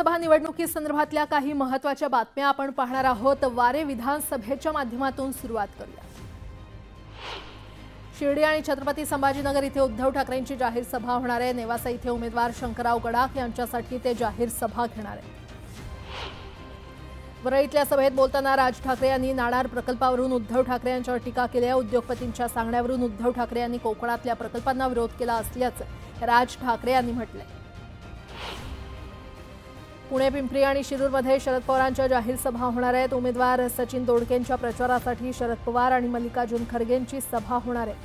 विधानसभा निवडणुकीसंदर्भातल्या काही महत्त्वाच्या बातम्या आपण पाहणार आहोत। वारे विधानसभेच्या माध्यमातून सुरुवात करूया। शिर्डी आणि छत्रपती संभाजीनगर इथे उद्धव ठाकरेंची जाहीर सभा होणार आहे। नेवासा इथे उमेदवार शंकरराव गडाख यांच्यासाठी ते जाहीर सभा घेणार आहेत। वरळीतल्या सभेत बोलताना राज ठाकरे यांनी नाणार प्रकल्पावरून उद्धव ठाकरे यांच्यावर टीका केली आहे। उद्योगपतींच्या सांगण्यावरून उद्धव ठाकरे यांनी कोकणातल्या प्रकल्पांना विरोध केला असल्याचं राज ठाकरे यांनी म्हटलंय। पुणे, पिंपरी आणि शिरूरमध्ये शरद पवारांच्या जाहीर सभा होणार आहेत। उमेदवार सचिन दोडकेंच्या प्रचारासाठी शरद पवार आणि मल्लिकार्जुन खरगेंची सभा होणार आहे।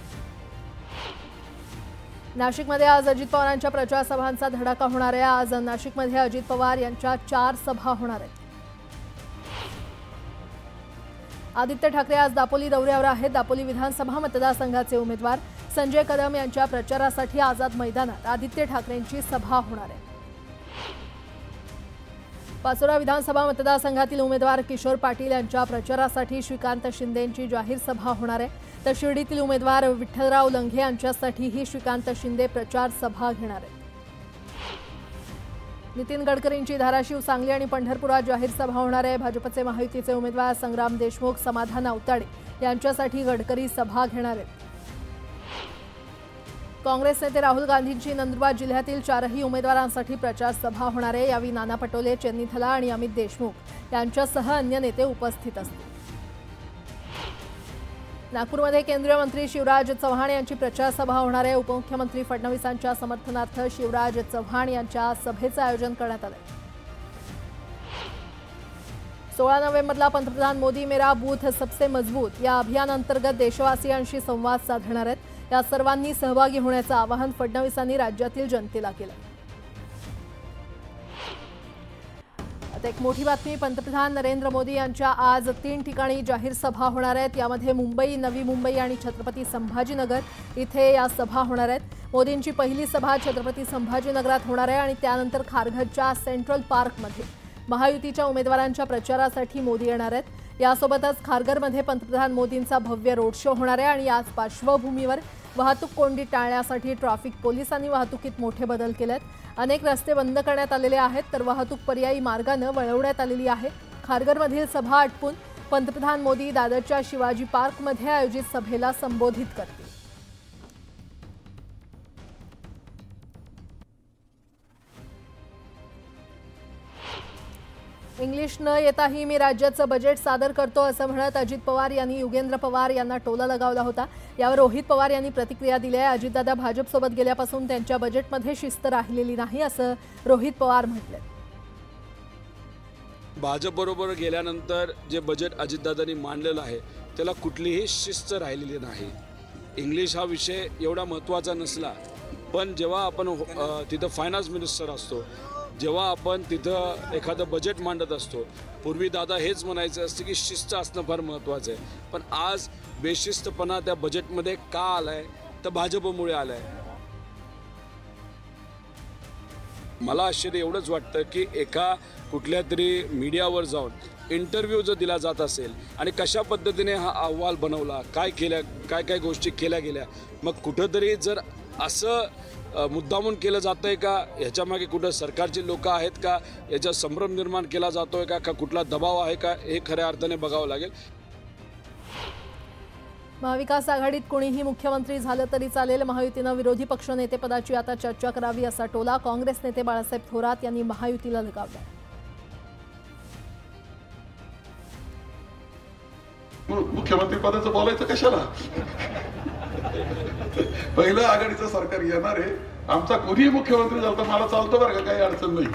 नाशिकमध्ये आज अजित पवारांच्या प्रचार सभांचा धडाका होणार आहे। आज नाशिकमध्ये अजित पवार यांच्या 4 सभा होणार आहेत। आदित्य ठाकरे आज दापोली दौऱ्यावर आहेत। दापोली विधानसभा मतदारसंघाचे उमेदवार संजय कदम यांच्या प्रचारासाठी आझाद मैदानात आदित्य ठाकरेंची सभा होणार आहे। पाचोरा विधानसभा मतदारसंघातील उमेदवार किशोर पाटील यांच्या प्रचारासाठी श्रीकांत शिंदेंची जाहीर सभा होणार आहे। तर शिर्डीतील उमेदवार विठ्ठलराव लंघे यांच्यासाठीही श्रीकांत शिंदे प्रचार सभा घेणार आहेत। नितीन गडकरींची धाराशिव, सांगली आणि पंढरपुरात जाहीर सभा होणार आहे। भाजपचे महायुतीचे उमेदवार संग्राम देशमुख, समाधान आवताडे यांच्यासाठी गडकरी सभा घेणार आहेत। काँग्रेस नेते राहुल गांधींची नंदुरबार जिल्ह्यातील 4ही उमेदवारांसाठी प्रचार सभा होणार आहे। यावेळी नाना पटोले, चेन्नी थला आणि अमित देशमुख यांच्यासह अन्य नेते उपस्थित असतील। नागपूरमध्ये केंद्रीय मंत्री शिवराज चव्हाण यांची प्रचार सभा होणार आहे। उपमुख्यमंत्री फडणवीसांच्या समर्थनार्थ शिवराज चव्हाण यांच्या सभेचं आयोजन करण्यात आलं आहे। 16 नोव्हेंबरला पंतप्रधान मोदी मेरा बूथ सबसे मजबूत या अभियानांतर्गत देशवासियांशी संवाद साधणार आहेत। या सर्वांनी सहभागी होण्याचं आवाहन फडणवीसांनी राज्यातील जनतेला केलं। आता एक मोठी बातमी, पंतप्रधान नरेंद्र मोदी यांच्या आज 3 ठिकाणी जाहीर सभा होणार आहेत। यामध्ये मुंबई, नवी मुंबई आणि छत्रपती संभाजीनगर इथे या सभा होणार आहेत। मोदींची पहिली सभा छत्रपती संभाजीनगरात होणार आहे आणि त्यानंतर खारघरच्या सेंट्रल पार्कमध्ये महायुतीच्या उमेदवारांच्या प्रचारासाठी मोदी येणार आहेत। यासोबतच खारघरमध्ये पंतप्रधान मोदींचा भव्य रोड शो होणार आहे आणि याच पार्श्वभूमीवर वाहतूक कोंडी टाळण्यासाठी ट्रॅफिक पोलिसांनी वाहतुकीत मोठे बदल केलेत। अनेक रस्ते बंद करण्यात आलेले आहेत, तर वाहतूक पर्यायी मार्गाने वळवण्यात आलेली आहे। खारघरमधील सभा आटपून पंतप्रधान मोदी दादरच्या शिवाजी पार्कमध्ये आयोजित सभेला संबोधित करतील। इंग्लिश न येताही मी राज्याचं बजेट सादर करतो असं म्हणत अजित पवार यांनी युगेंद्र पवार यांना टोला लगावला होता। यावर रोहित पवार यांनी प्रतिक्रिया दिली आहे। अजितदादा भाजपसोबत गेल्यापासून त्यांच्या बजेटमध्ये शिस्त राहिलेली नाही असं रोहित पवार म्हटले। भाजपबरोबर गेल्यानंतर जे बजेट अजितदादांनी मांडलेलं आहे त्याला कुठलीही शिस्त राहिलेली नाही। इंग्लिश हा विषय एवढा महत्त्वाचा नसला, पण जेव्हा आपण तिथं फायनान्स मिनिस्टर असतो, जेव्हा आपण तिथं एखादं बजेट मांडत असतो, पूर्वी दादा हेच म्हणायचं असतं की शिस्त असणं फार महत्त्वाचं आहे। पण आज बेशिस्तपणा त्या बजेटमध्ये का आलाय, तर भाजपमुळे आलाय। मला आश्चर्य एवढंच वाटतं की एका कुठल्या तरी मीडियावर जाऊन इंटरव्ह्यू जर दिला जात असेल आणि कशा पद्धतीने हा अहवाल बनवला, काय गोष्टी केल्या गेल्या, मग कुठंतरी जर असं मुद्दामून केलं जातंय का, ह्याच्यामागे कुठं सरकारची लोक आहेत का, याचा संभ्रम निर्माण केला जातोय का कुठला दबाव आहे का, हे खऱ्या अर्थाने बघावं लागेल। महाविकास आघाडीत कोणीही मुख्यमंत्री झालं तरी चालेल, महायुतीनं विरोधी पक्षनेतेपदाची आता चर्चा करावी असा टोला काँग्रेस नेते बाळासाहेब थोरात यांनी महायुतीला लगावला। मुख्यमंत्री पदाचं बोलायचं कशाला? पहिलं आघाडीचं सरकार येणार आहे, आमचा कोणीही मुख्यमंत्री झाला तर मला चालतो बरं का, काही अडचण नाही।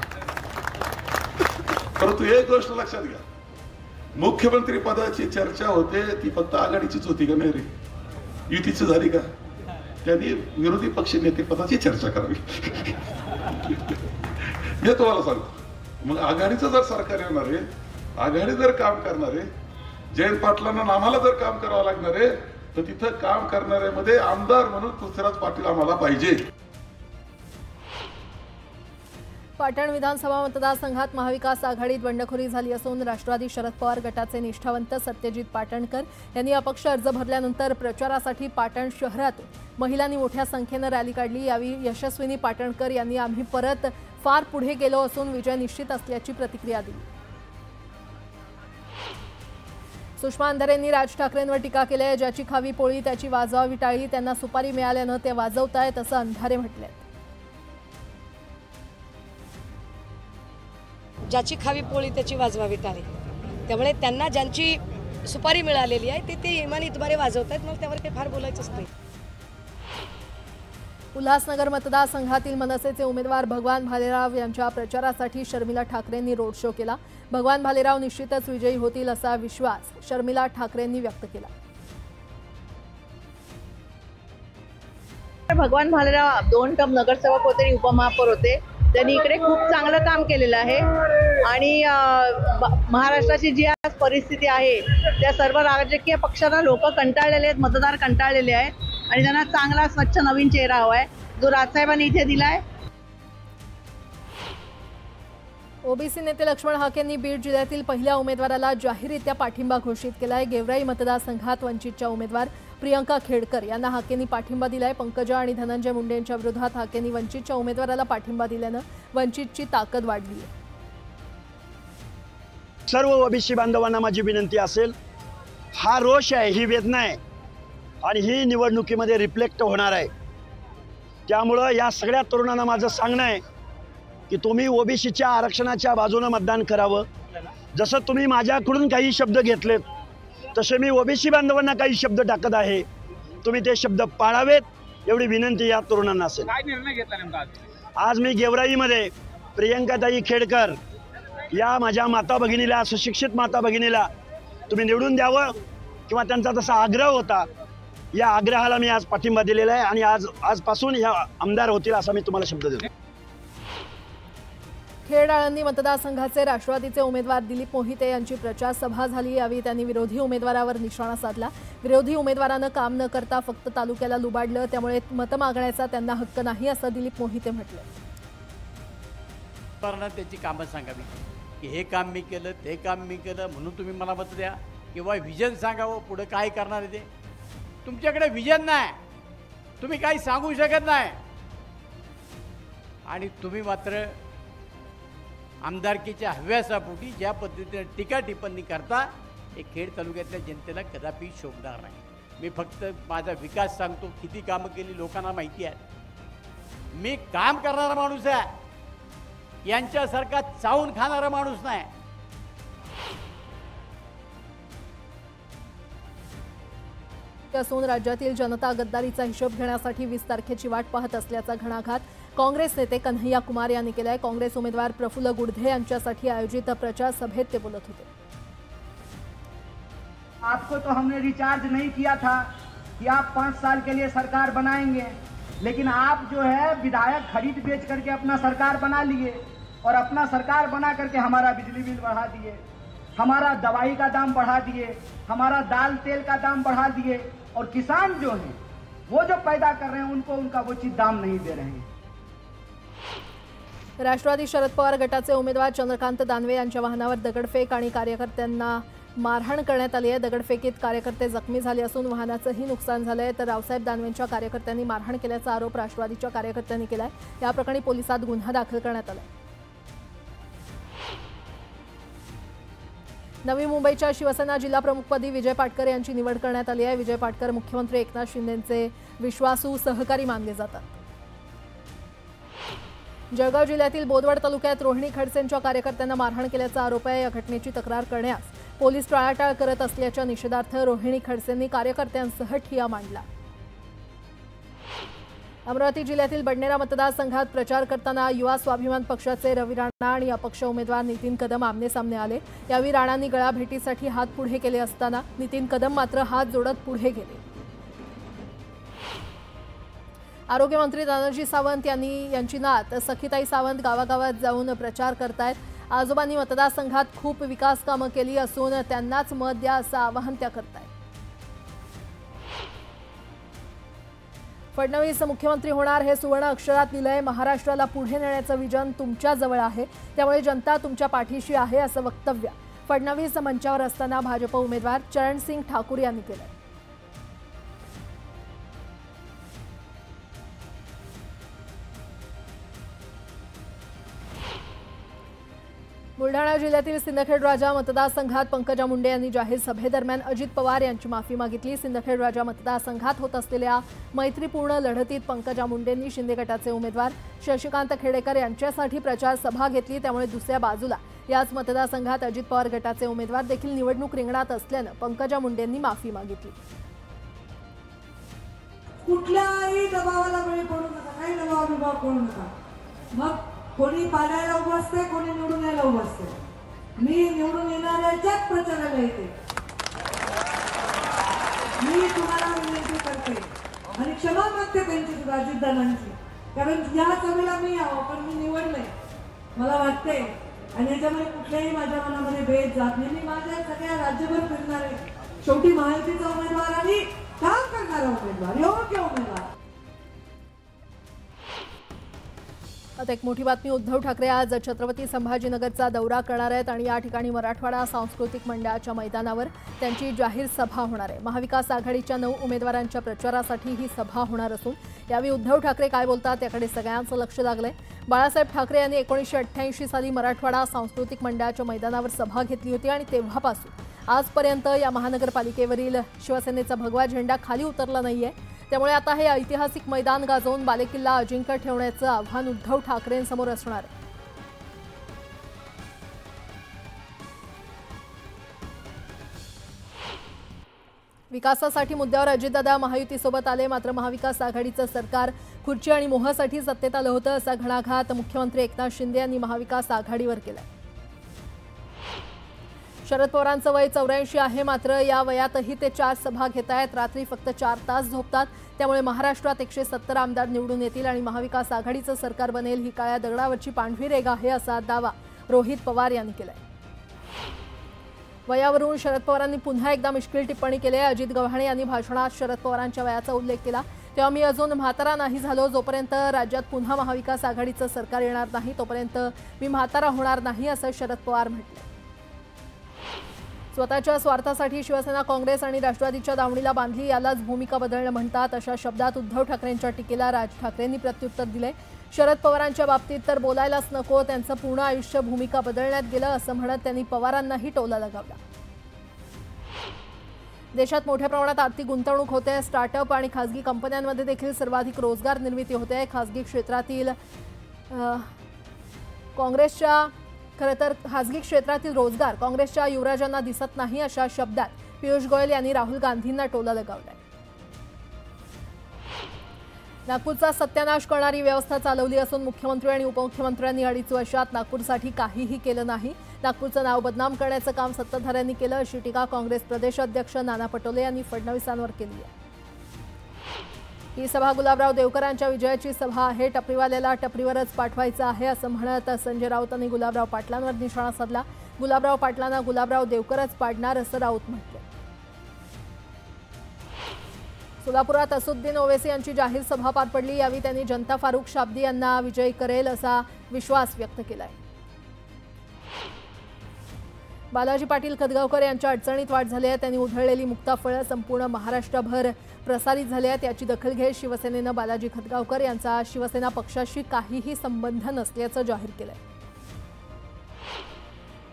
परंतु एक गोष्ट लक्षात घ्या, मुख्यमंत्री पदाची चर्चा होते ती फक्त आघाडीचीच होती का? नाही रे, युतीची झाली का? त्यांनी विरोधी पक्ष नेते पदाची चर्चा करावी हे तुम्हाला सांगतो। मग आघाडीचं जर सरकार येणार आहे, आघाडी जर काम करणार आहे, जयंत पाटलांना आम्हाला जर काम करावं लागणार आहे, तर तिथं काम करणाऱ्यामध्ये आमदार म्हणून पृथ्वीराज पाटील आम्हाला पाहिजे। पाटण विधानसभा मतदारसंघात महाविकास आघाडीत बंडखोरी झाली असून राष्ट्रवादी शरद पवार गटाचे निष्ठावंत सत्यजित पाटणकर यांनी अपक्ष अर्ज भरल्यानंतर प्रचारासाठी पाटण शहरात महिलांनी मोठ्या संख्येने रॅली काढली। यावेळी यशस्विनी पाटणकर यांनी आम्ही परत फार पुढे गेलो असून विजय निश्चित असल्याची प्रतिक्रिया दिली। सुषमा अंधारेंनी राज ठाकरेंवर टीका केली आहे। ज्याची खावी पोळी त्याची वाजवावी टाळी, त्यांना सुपारी मिळाल्यानं ते वाजवतायत असं अंधारे म्हटले। ज्याची खावी पोळी त्याची वाजवावी टाळी, त्यामुळे त्यांना ज्यांची सुपारी मिळालेली आहे ते इमानी इतबारे वाजवत आहेत। मला त्यावर काही फार बोलायचंच नाही। उल्हासनगर मतदारसंघातील मनसेचे उमेदवार भगवान भालेराव यांच्या प्रचारासाठी शर्मिला ठाकरेंनी रोड शो केला। भगवान भालेराव निश्चितच विजयी होतील असा विश्वास शर्मिला ठाकरेंनी व्यक्त केला। भगवान भालेराव 2 टर्म नगरसेवक होते आणि उपमहापौर होते। त्यांनी इकडे खूप चांगलं काम केलेलं आहे आणि महाराष्ट्राची जी आज परिस्थिती आहे त्या सर्व राजकीय पक्षांना लोक कंटाळलेले आहेत, मतदार कंटाळलेले आहेत आणि त्यांना चांगला स्वच्छ नवीन चेहरा हवा आहे जो राजसाहेबांनी इथे दिलाय। ओबीसी नेते लक्ष्मण हाकेंनी बीड जिल्ह्यातील पहिल्या उमेदवाराला जाहीररित्या पाठिंबा घोषित केलाय। गेवराई मतदारसंघात वंचितच्या उमेदवार प्रियंका खेडकर यांना हाकेंनी पाठिंबा दिलाय। पंकजा आणि धनंजय मुंडे यांच्या विरोधात हाकेंनी वंचितच्या उमेदवाराला पाठिंबा दिल्यानं वंचितची ताकद वाढली आहे। सर्व ओबीसी बांधवांना माझी विनंती असेल, हा रोष आहे, ही वेदना आहे आणि ही निवडणुकीमध्ये रिफ्लेक्ट होणार आहे। त्यामुळं या सगळ्या तरुणांना माझं सांगणं आहे की तुम्ही ओबीसीच्या आरक्षणाच्या बाजूने मतदान करावं। जसं तुम्ही माझ्याकडून काही शब्द घेतलेत तसे मी ओबीसी बांधवांना काही शब्द टाकत आहे, तुम्ही ते शब्द पाळावेत एवढी विनंती या तरुणांना असेल। काय निर्णय घेतला नेमका आज मी गेवराईमध्ये प्रियंकाताई खेडकर या माझ्या माता भगिनीला, सुशिक्षित माता भगिनीला तुम्ही निवडून द्यावं किंवा त्यांचा तसा आग्रह होता, या आग्रहाला मी आज पाठिंबा दिलेला आहे आणि आजपासून या आमदार होतील असा मी तुम्हाला शब्द देतो। खेड आळंदी मतदारसंघाचे राष्ट्रवादीचे उमेदवार दिलीप मोहिते यांची प्रचार सभा झाली। यावेळी त्यांनी विरोधी उमेदवारावर निशाणा साधला। विरोधी उमेदवारानं काम न करता फक्त तालुक्याला लुबाडलं, त्यामुळे मतं मागण्याचा त्यांना हक्क नाही असं दिलीप मोहिते म्हटले। त्याची कामं सांगावी की हे काम मी केलं, ते काम मी केलं म्हणून तुम्ही मला मत द्या, किंवा विजन सांगावं पुढे काय करणार आहे ते। तुमच्याकडे विजन नाही, तुम्ही काही सांगू शकत नाही आणि तुम्ही मात्र आमदारकीच्या हव्यासापोटी ज्या पद्धतीने टीका टिप्पणी करता हे खेड तालुक्यातल्या जनतेला कदापि शोभणार नाही। मी फक्त माझा विकास सांगतो, किती कामं केली लोकांना माहिती आहे। मी काम करणारा माणूस आहे, यांच्यासारखा चावून खाणारा माणूस नाही। असून राज्यातील जनता गद्दारीचा हिशोब घेण्यासाठी 20 तारखेची वाट पाहत असल्याचा घणाघात काँग्रेस नेते कन्हैया कुमार यांनी केलाय। काँग्रेस उमेदवार प्रफुल्ल गुडधे यांच्यासाठी आयोजित प्रचार सभेत ते बोलत होते। आपको तो हमने रिचार्ज नहीं किया था कि आप 5 साल के लिए सरकार बनाएंगे, लेकिन आप जो है विधायक खरीद बेच करके अपना सरकार बना लिए और अपना सरकार बना करके हमारा बिजली बिल बढ़ा दिए, हमारा दवाई का दाम बढ़ा दिए, हमारा दाल तेल का दाम बढ़ा दिए और किसान जो है वो जो पैदा कर रहे हैं उनको उनका उचित दाम नहीं दे रहे हैं। राष्ट्रवादी शरद पवार गटाचे उमेदवार चंद्रकांत दानवे यांच्या वाहनावर दगडफेक आणि कार्यकर्त्यांना मारहाण करण्यात आली आहे। दगडफेकीत कार्यकर्ते जखमी झाले असून वाहनाचंही नुकसान झालंय। तर रावसाहेब दानवेंच्या कार्यकर्त्यांनी मारहाण केल्याचा आरोप राष्ट्रवादीच्या कार्यकर्त्यांनी केलाय। या प्रकरणी पोलिसात गुन्हा दाखल करण्यात आलाय। नवी मुंबईच्या शिवसेना जिल्हा प्रमुखपदी विजय पाटकर यांची निवड करण्यात आली आहे। विजय पाटकर मुख्यमंत्री एकनाथ शिंदेंचे विश्वासू सहकारी मानले जातात। जळगाव जिल्ह्यातील बोदवड तालुक्यात रोहिणी खडसेंच्या कार्यकर्त्यांना मारहाण केल्याचा आरोप आहे। या घटनेची तक्रार करण्यास पोलीस टाळाटाळ करत असल्याच्या निषेधार्थ रोहिणी खडसेंनी कार्यकर्त्यांसह ठिय्या मांडला। अमरावती जिल्ह्यातील बडनेरा मतदारसंघात प्रचार करताना युवा स्वाभिमान पक्षाचे रवी राणा आणि अपक्ष उमेदवार नितीन कदम आमने-सामने आले। यावेळी राणांनी गळाभेटीसाठी हात पुढे केले असताना नितीन कदम मात्र हात जोडत पुढे गेले। आरोग्यमंत्री दादाजी सावंत यांची नात सखीताई सावंत गावागावात जाऊन प्रचार करतायत। आजोबांनी मतदारसंघात खूप विकास कामं केली असून त्यांनाच मत द्या असं आवाहन त्या करतायत। फडणवीस मुख्यमंत्री होणार हे सुवर्ण अक्षरात लिहिलंय। महाराष्ट्राला पुढे नेण्याचं विजन तुमच्या जवळ आहे, त्यामुळे जनता तुमच्या पाठीशी आहे असं वक्तव्य फडणवीस मंचावर असताना भाजप उमेदवार चरणसिंग ठाकूर यांनी केलं। बुलढाणा जिल्ह्यातील सिंदखेड राजा मतदारसंघात पंकजा मुंडे यांनी जाहीर सभेदरम्यान अजित पवार यांची माफी मागितली। सिंदखेड राजा मतदारसंघात होत असलेल्या मैत्रीपूर्ण लढतीत पंकजा मुंडेंनी शिंदे गटाचे उमेदवार शशिकांत खेडेकर यांच्यासाठी प्रचार सभा घेतली। त्यामुळे दुसऱ्या बाजूला याच मतदारसंघात अजित पवार गटाचे उमेदवार देखील निवडणूक रिंगणात असल्यानं पंकजा मुंडेंनी माफी मागितली। कुठल्याही दबावाला बळी पडू नका, काही दबाव पडू नका। मग कोणी पाडायला उभं असते, कोणी निवडून यायला उभं असते। मी निवडून येणाऱ्याच्याच प्रचाराला येते। मी तुम्हाला विनंती करते आणि क्षमा मागते त्यांची सुद्धा, अजितदादांची, कारण या सभेला मी यावं पण मी निवडले मला वाटते आणि याच्यामध्ये कुठल्याही माझ्या मनामध्ये भेद जात नाही। मी माझ्या सगळ्या राज्यभर फिरणार आहे। शेवटी महायुतीचा उमेदवार आणि काम करणारा उमेदवार, योग्य उमेदवार। आता एक मोठी बातमी, उद्धव ठाकरे आज छत्रपती संभाजीनगरचा दौरा करणार आहेत आणि या ठिकाणी मराठवाडा सांस्कृतिक मंडळाच्या मैदानावर त्यांची जाहीर सभा होणार आहे। महाविकास आघाडीच्या 9 उमेदवारांच्या प्रचारासाठी ही सभा होणार असून यावेळी उद्धव ठाकरे काय बोलतात याकडे सगळ्यांचं लक्ष लागलंय। बाळासाहेब ठाकरे यांनी 1988 साली मराठवाडा सांस्कृतिक मंडळाच्या मैदानावर सभा घेतली होती आणि तेव्हापासून आजपर्यंत या महानगरपालिकेवरील शिवसेनेचा भगवा झेंडा खाली उतरला नाहीये। त्यामुळे आता हे ऐतिहासिक मैदान गाजवून बालेकिल्ला अजिंक्य ठेवण्याचं आव्हान उद्धव ठाकरेंसमोर असणार आहे। विकासासाठी मुद्द्यावर अजितदादा महायुतीसोबत आले, मात्र महाविकास आघाडीचं सरकार खुर्ची आणि मोहासाठी सत्तेत आलं होतं असा घणाघात मुख्यमंत्री एकनाथ शिंदे यांनी महाविकास आघाडीवर केलाय। शरद पवारांचं वय 84 आहे, मात्र या वयातही ते 4 सभा घेत आहेत। रात्री फक्त 4 तास झोपतात। त्यामुळे महाराष्ट्रात 170 आमदार निवडून येतील आणि महाविकास आघाडीचं सरकार बनेल ही काळ्या दगडावरची पांढरी रेघ आहे असा दावा रोहित पवार यांनी केलाय। वयावरून शरद पवारांनी पुन्हा एकदा मिश्किल टिप्पणी केली आहे। अजित गव्हाणे यांनी भाषणात शरद पवारांच्या वयाचा उल्लेख केला। तेव्हा मी अजून म्हातारा नाही झालो, जोपर्यंत राज्यात पुन्हा महाविकास आघाडीचं सरकार येणार नाही तोपर्यंत मी म्हातारा होणार नाही असं शरद पवार म्हटले। स्वतःच्या स्वार्थासाठी शिवसेना काँग्रेस आणि राष्ट्रवादीच्या दावणीला बांधली, यालाच भूमिका बदलणं म्हणतात अशा शब्दात उद्धव ठाकरेंच्या टीकेला राज ठाकरेंनी प्रत्युत्तर दिले। शरद पवारांच्या बाबतीत तर बोलायलाच नको, त्यांचं पूर्ण आयुष्य भूमिका बदलण्यात गेलं असं म्हणत त्यांनी पवारांनाही टोला लगावला। देशात मोठ्या प्रमाणात आर्थिक गुंतवणूक होते। स्टार्टअप आणि खासगी कंपन्यांमध्ये देखील सर्वाधिक रोजगार निर्मिती होते। खासगी क्षेत्रातील खासगी क्षेत्रातील रोजगार काँग्रेसच्या युवराजांना दिसत नाही अशा शब्दात पियुष गोयल यांनी राहुल गांधींना टोला लगावलाय। नागपूरचा सत्यानाश करणारी व्यवस्था चालवली असून मुख्यमंत्री आणि उपमुख्यमंत्र्यांनी 2.5 वर्षात नागपूरसाठी काहीही केलं नाही। नागपूरचं नाव बदनाम करण्याचं काम सत्ताधाऱ्यांनी केलं अशी टीका काँग्रेस प्रदेश अध्यक्ष नाना पटोले यांनी फडणवीसांवर केली आहे। ही सभा गुलाबराव देवकरांच्या विजयाची सभा आहे, टपरीवाल्याला टपरीवरच पाठवायचं आहे असं म्हणत संजय राऊतांनी गुलाबराव पाटलांवर निशाणा साधला। गुलाबराव पाटलांना गुलाबराव देवकरच पाडणार असं राऊत म्हटलं। सोलापुरात असुद्दीन ओवेसी यांची जाहीर सभा पार पडली। यावेळी त्यांनी जनता फारुख शाब्दी यांना विजयी करेल असा विश्वास व्यक्त केलाय। बालाजी पाटील खदगावकर यांच्या अडचणीत वाढ झाली आहे। त्यांनी उधळलेली मुक्ताफळं संपूर्ण महाराष्ट्रभर प्रसारित झाली आहेत। याची दखल घेत शिवसेनेनं बालाजी खदगावकर यांचा शिवसेना पक्षाशी काहीही संबंध नसल्याचं जाहीर केलंय।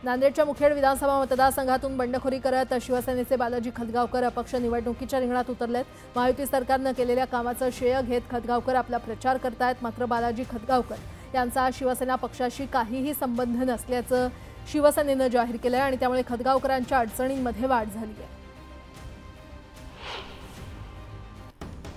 नांदेडच्या मुखेड विधानसभा मतदारसंघातून बंडखोरी करत शिवसेनेचे बालाजी खदगावकर अपक्ष निवडणुकीच्या रिंगणात उतरलेत। महायुती सरकारनं केलेल्या कामाचं श्रेय घेत खदगावकर आपला प्रचार करतायत, मात्र बालाजी खदगावकर यांचा शिवसेना पक्षाशी काहीही संबंध नसल्याचं शिवसेनेनं जाहीर केलंय आणि त्यामुळे खदगावकरांच्या अडचणींमध्ये वाढ झाली आहे।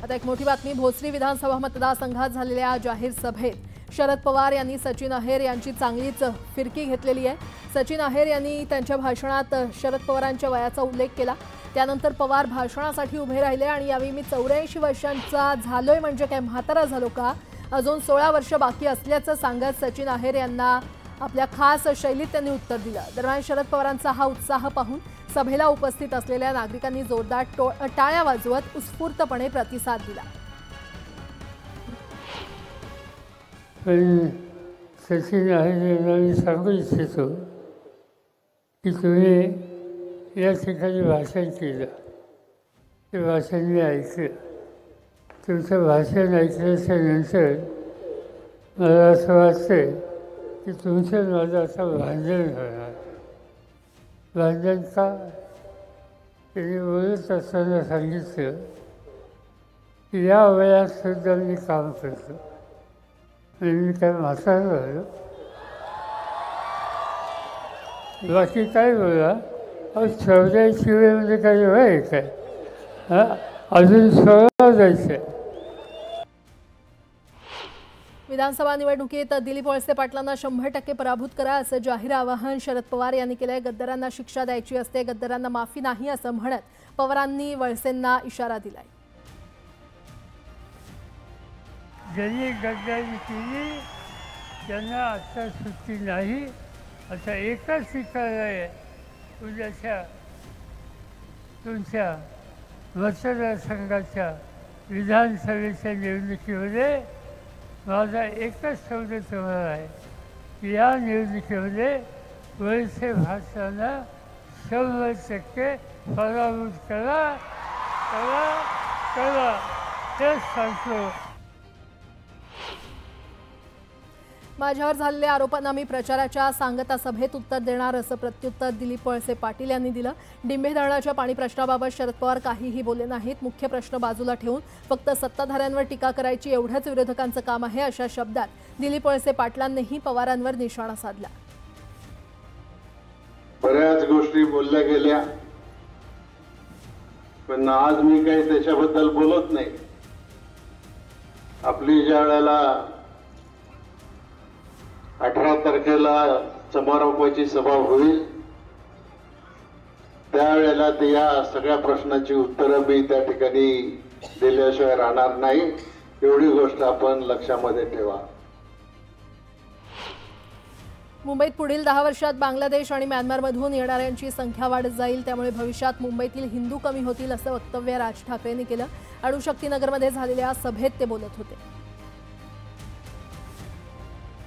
आता एक मोठी बातमी, भोसरी विधानसभा मतदारसंघात झालेल्या जाहीर सभेत शरद पवार यांनी सचिन अहेर यांची चांगलीच फिरकी घेतलेली आहे। सचिन अहेर यांनी त्यांच्या भाषणात शरद पवारांच्या वयाचा उल्लेख केला। त्यानंतर पवार भाषणासाठी उभे राहिले आणि यावेळी मी 84 वर्षांचा झालोय म्हणजे काय म्हातारा झालो का, अजून 16 वर्ष बाकी असल्याचं सांगत सचिन अहेर यांना आपल्या खास शैलीत त्यांनी उत्तर दिलं। दरम्यान शरद पवारांचा हा उत्साह पाहून सभेला उपस्थित असलेल्या नागरिकांनी जोरदार टाळ्या वाजवत उत्स्फूर्तपणे प्रतिसाद दिला। सचिन अहेर यांना मी सांगू इच्छितो की तुम्ही या ठिकाणी भाषण केलं, ते भाषण मी ऐकलं। तुमचं भाषण ऐकल्याच्या नंतर मला असं वाटतं की तुमचं माझं असं भांडण होणार. भांडण का? त्यांनी बोलत असताना सांगितलं की या वयात सुद्धा मी काम करतो. मी काय म्हातारं झालो? बाकी काय बोला? अहो 84 वयामध्ये काही वय आहे काय? हां, अजून 16 जायचं आहे. विधानसभा निवडणुकीत दिलीप वळसे पाटलांना 100% पराभूत करा असं जाहीर आवाहन शरद पवार यांनी केलंय. गद्दारांना शिक्षा द्यायची असते, गद्दारांना माफी नाही असं म्हणत पवारांनी वळसेंना इशारा दिलाय. ज्यांनी गद्दारी केली त्यांना आता सुट्टी नाही. आता एकच ठिकाण आहे, उद्याच्या तुमच्या मतदारसंघाच्या विधानसभेच्या निवडणुकीमध्ये माझा एकच शब्द तुम्हाला आहे की या निवडणुकीमध्ये वळसे भाषांना 100% पराभूत करा करा करा तेच सांगतो. माझ्यावर झालेल्या आरोपांना मी प्रचाराच्या सांगता सभेत उत्तर देणार असं प्रत्युत्तर दिलीप वळसे पाटील यांनी दिलं. डिंभे धरणाच्या पाणी प्रश्नाबाबत शरद पवार काहीही बोलले नाहीत. मुख्य प्रश्न बाजूला ठेवून फक्त सत्ताधाऱ्यांवर टीका करायची एवढंच विरोधकांचं काम आहे अशा शब्दात दिलीप वळसे पाटलांनीही पवारांवर निशाणा साधला. बऱ्याच गोष्टी बोलल्या गेल्या, पण आज मी काही त्याच्याबद्दल बोलत नाही. आपली ज्या वेळेला 18 तारखेला समारोपाची सभा होईल त्यावेळेला या सगळ्या प्रश्नांची उत्तरं मी त्या ठिकाणी दिल्याशिवाय राहणार नाही. एवढी गोष्ट आपण लक्षामध्ये ठेवा. मुंबईत पुढील 10 वर्षात बांगलादेश आणि म्यानमारमधून येणाऱ्यांची संख्या वाढत जाईल, त्यामुळे भविष्यात मुंबईतील हिंदू कमी होतील असं वक्तव्य राज ठाकरेंनी केलं. अणुशक्तीनगरमध्ये झालेल्या सभेत ते बोलत होते.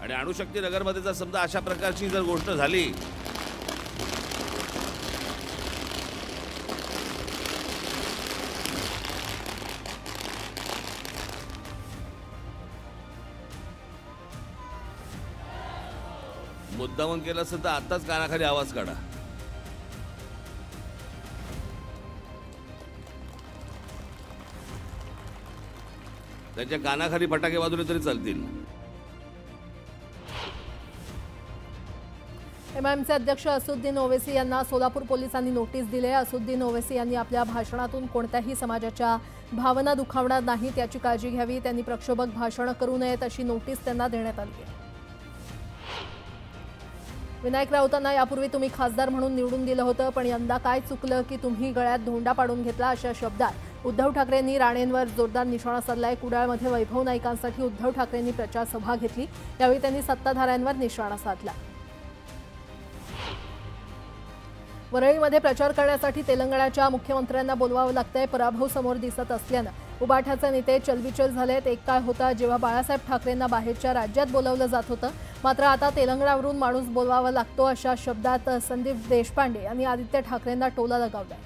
आणि अणुशक्तीनगरमध्ये जर समजा अशा प्रकारची जर गोष्ट झाली मुद्दामून केलं असेल तर आताच कानाखाली आवाज काढा. त्यांच्या कानाखाली फटाके वाजवले तरी चालतील. एमआयएमचे अध्यक्ष असुद्दीन ओवैसी यांना सोलापूर पोलिसांनी नोटीस दिली आहे. असुद्दीन ओवैसी यांनी आपल्या भाषणातून कोणत्याही समाजाच्या भावना दुखावणार नाहीत याची काळजी घ्यावी. त्यांनी प्रक्षोभक भाषणं करू नयेत अशी नोटीस त्यांना देण्यात आली आहे. विनायक राऊतांना यापूर्वी तुम्ही खासदार म्हणून निवडून दिलं होतं, पण यंदा काय चुकलं की तुम्ही गळ्यात धोंडा पाडून घेतला अशा शब्दात उद्धव ठाकरेंनी राणेंवर जोरदार निशाणा साधलाय. कुडाळमध्ये वैभव नाईकांसाठी उद्धव ठाकरेंनी प्रचार सभा घेतली. यावेळी त्यांनी सत्ताधाऱ्यांवर निशाणा साधला. वरळीमध्ये प्रचार करण्यासाठी तेलंगणाच्या मुख्यमंत्र्यांना बोलवावं लागतंय. पराभव समोर दिसत असल्यानं उबाठाचे नेते चलबिचल झालेत. एक काळ होता जेव्हा बाळासाहेब ठाकरेंना बाहेरच्या राज्यात बोलावलं जात होतं, मात्र आता तेलंगणावरून माणूस बोलवावा लागतो अशा शब्दात संदीप देशपांडे यांनी आदित्य ठाकरेंना टोला लगावलाय.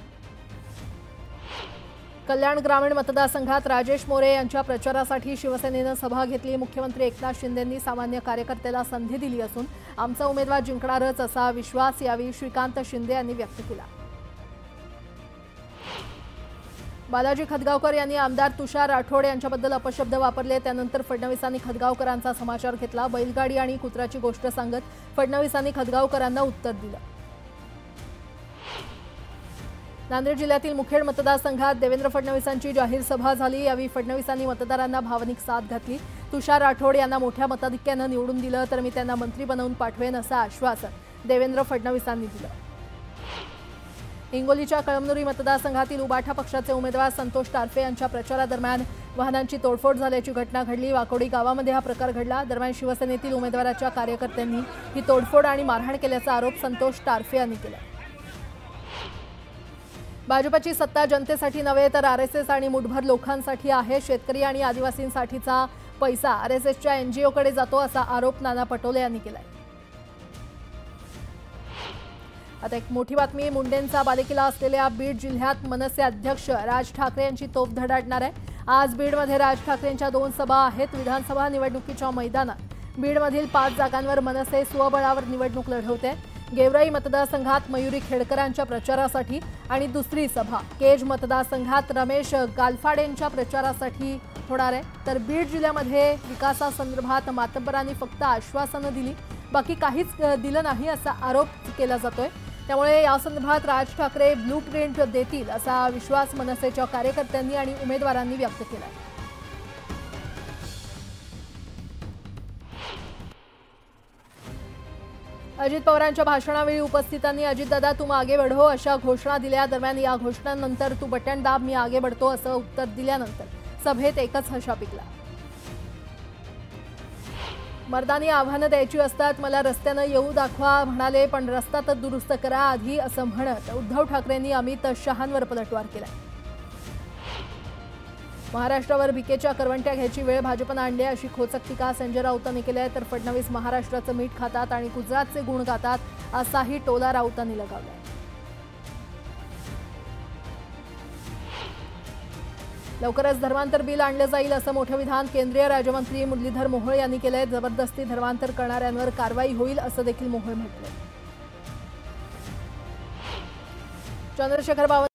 कल्याण ग्रामीण मतदारसंघात राजेश मोरे यांच्या प्रचारासाठी शिवसेनेनं सभा घेतली. मुख्यमंत्री एकनाथ शिंदेंनी सामान्य कार्यकर्त्याला संधी दिली असून आमचा उमेदवार जिंकणारच असा विश्वास यावेळी श्रीकांत शिंदे यांनी व्यक्त केला. बालाजी खदगावकर यांनी आमदार तुषार राठोड यांच्याबद्दल अपशब्द वापरले. त्यानंतर फडणवीसांनी खदगावकरांचा समाचार घेतला. बैलगाडी आणि कुत्र्याची गोष्ट सांगत फडणवीसांनी खदगावकरांना उत्तर दिलं. नांदेड जिल्ह्यातील मुखेड मतदारसंघात देवेंद्र फडणवीसांची जाहीर सभा झाली. यावेळी फडणवीसांनी मतदारांना भावनिक साथ घातली. तुषार राठोड यांना मोठ्या मताधिक्यानं निवडून दिलं तर मी त्यांना मंत्री बनवून पाठवेन असं आश्वासन देवेंद्र फडणवीसांनी दिलं. हिंगोलीच्या कळमनुरी मतदारसंघातील उबाठा पक्षाचे उमेदवार संतोष टारफे यांच्या प्रचारादरम्यान वाहनांची तोडफोड झाल्याची घटना घडली. वाकोडी गावामध्ये हा प्रकार घडला. दरम्यान शिवसेनेतील उमेदवाराच्या कार्यकर्त्यांनी ही तोडफोड आणि मारहाण केल्याचा आरोप संतोष टारफे यांनी केला. भाजपची सत्ता जनतेसाठी नव्हे तर आरएसएस आणि मुठभर लोकांसाठी आहे. शेतकरी आणि आदिवासींसाठीचा पैसा आरएसएसच्या एनजीओकडे जातो असा आरोप नाना पटोले यांनी केलाय. आता एक मोठी बातमी. मुंडेंचा बालेकिल्ला असलेल्या बीड जिल्ह्यात मनसे अध्यक्ष राज ठाकरे यांची तोफ धडाडणार आहे. आज बीडमध्ये राज ठाकरेंच्या 2 सभा आहेत. विधानसभा निवडणुकीच्या मैदानात बीडमधील 5 जागांवर मनसे स्वबळावर निवडणूक लढवते। गेवराई मतदारसंघात मयुरी खेडकरांच्या प्रचारासाठी आणि दुसरी सभा केज मतदारसंघात रमेश गालफाडेंच्या प्रचारासाठी होणार आहे। तर बीड जिल्ह्यामध्ये विकासासंदर्भात मातब्बरांनी फक्त आश्वासनं दिली, बाकी काहीच दिलं नाही असा आरोप केला जातोय। त्यामुळे या संदर्भात राज ठाकरे ब्लूप्रिंट देतील असा विश्वास मनसेच्या कार्यकर्त्यांनी आणि उमेदवारांनी व्यक्त केला। अजित पवारांच्या भाषणावेळी उपस्थितांनी अजितदादा तुम आगे बढ़ो अशा घोषणा दिल्या। दरम्यान या घोषणांनंतर तू बटन दाब मी आगे बढ़तो असं उत्तर दिल्यानंतर सभेत एकच हशा पिकला। मर्दानी आव्हानं द्यायची असतात, मला रस्त्यानं येऊ दाखवा म्हणाले, पण रस्ता तर दुरुस्त करा आधी असं म्हणत उद्धव ठाकरेंनी अमित शहांवर पलटवार केला। महाराष्ट्रावर बीकेच्या करवंट्या घ्यायची वेळ भाजपनं आणली अशी खोचक टीका संजय राऊतांनी केली आहे। तर फडणवीस महाराष्ट्राचं मीठ खातात आणि गुजरातचे गुण गातात असाही टोला राऊतांनी लगावला। लवकरच धर्मांतर बिल आणलं जाईल असं मोठं विधान केंद्रीय राज्यमंत्री मुरलीधर मोहोळ यांनी केलंय। जबरदस्ती धर्मांतर करणाऱ्यांवर कारवाई होईल असं देखील मोहोळ म्हटलंय। चंद्रशेखर बावनकुळे